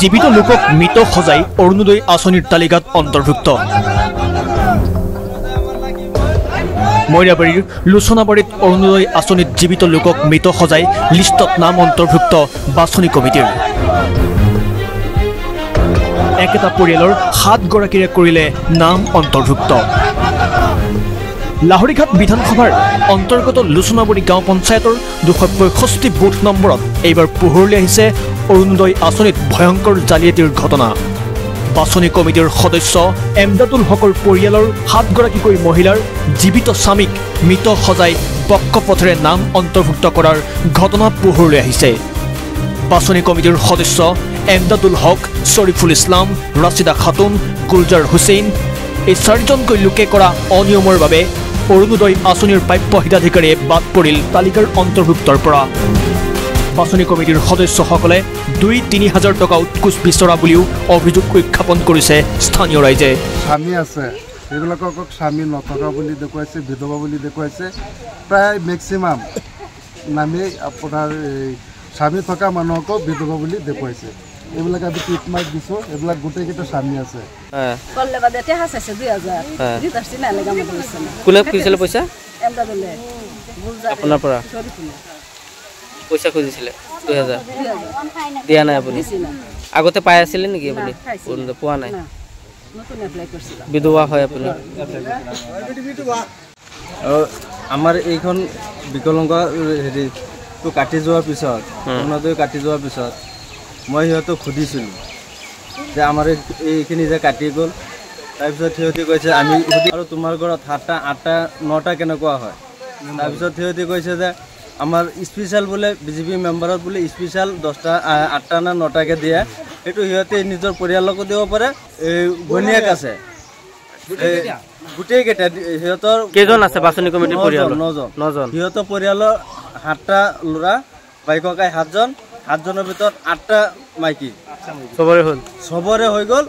জীৱিত লোকক মৃত সজাই অৰুণোদয় আঁচনিৰ তালিকাত অন্তৰ্ভুক্ত। মইৰাবাৰীৰ লোচনাবাৰীত অৰুণোদয় আঁচনিত জীৱিত লোকক মৃত সজাই লিষ্টত নাম অন্তৰ্ভুক্ত বাছনি কমিটিৰ। একেটা পৰিয়ালৰ 7 গৰাকীৰে কৰিলে নাম অন্তৰ্ভুক্ত। লাহৰীঘাট বিধানসভাৰ অন্তৰ্গত লোচনাবাৰী গাঁও পঞ্চায়তৰ 265 বুথ নম্বৰত এইবাৰ পোহৰলৈ আহিছে অৰুণোদয় আঁচনিত ভয়ংকৰ জালিয়াতিৰ ঘটনা। বাছনি কমিটিৰ সদস্য এমদাদুল হকৰ পৰিয়ালৰ 7 গৰাকীকৈ মহিলাৰ জীৱিত স্বামীক মৃত সজাই বক্কপথেৰে নাম অন্তৰ্ভুক্ত কৰাৰ ঘটনা পোহৰলৈ আহিছে। বাছনি কমিটিৰ সদস্য এমদাদুল হক, শ্বৰিফুল ইছলাম, ৰাছিদা খাতুন, গুলজাৰ হুছেইন এই 4জনকৈ লোকে কৰা অনিয়মৰ বাবে অৰুণোদয় আঁচনিৰ প্ৰাপ্য হিতাধিকাৰীয়ে বাদ পৰিল তালিকাৰ অন্তৰ্ভুক্তৰ পৰা। বাছনি কমিটিৰ সদস্যসকলে 2-3 হাজাৰ টকা উৎকোচ বিচৰা বুলিও অভিযোগ উত্থাপন কৰিছে স্থানীয় ৰাইজে। স্বামী আছে, এইবিলাকক স্বামী নথকা বুলি দেখুৱাইছে, বিধৱা বুলি দেখুৱাইছে। প্ৰায় মেক্সিমাম নামেই আপোনাৰ স্বামী থকা মানুহকো বিধৱা বুলি দেখুৱাইছে। এইবিলাক আমি টিপ মাৰ্ক দিছোঁ, এইবিলাক গোটেইকেইটা স্বামী আছে। কোনে খুজিছিলে পইচা? আপোনাৰ পৰা পইচা খুজিছিলে 2000 দিয়া নাই আপুনি? আগতে পাই আছিলে নেকি আপুনি? পোৱা নাই, বিধৱা হয় আপুনি। আমাৰ এইখন বিকলাংগ হেৰিটো কাটি যোৱাৰ পিছত, অৰুণোদয় কাটি যোৱাৰ পিছত মই সিহঁতক সুধিছিলোঁ যে আমাৰ এইখিনি যে কাটি গ'ল। তাৰপিছত সিহঁতে কৈছে আমি সুধি আৰু তোমাৰ ঘৰত 7টা 8টা 9টা কেনেকুৱা হয়? তাৰপিছত সিহঁতে কৈছে যে আমাৰ স্পেচিয়েল বোলে বিজেপি মেম্বাৰত বোলে স্পেচিয়েল 10টা 8টা না 9টাকৈ দিয়ে। সেইটো সিহঁতে নিজৰ পৰিয়ালকো দিব পাৰে। এই ঘৈণীয়েক আছে, গোটেইকেইটা সিহঁতৰ কেইজন আছে বাছনি কমিটিৰ পৰিয়াল? 9জন। সিহঁতৰ পৰিয়ালৰ 7টা ল'ৰা, বাইককাই 7জন, 7জনৰ ভিতৰত 8টা মাইকী। চবৰে হ'ল? চবৰে হৈ গ'ল।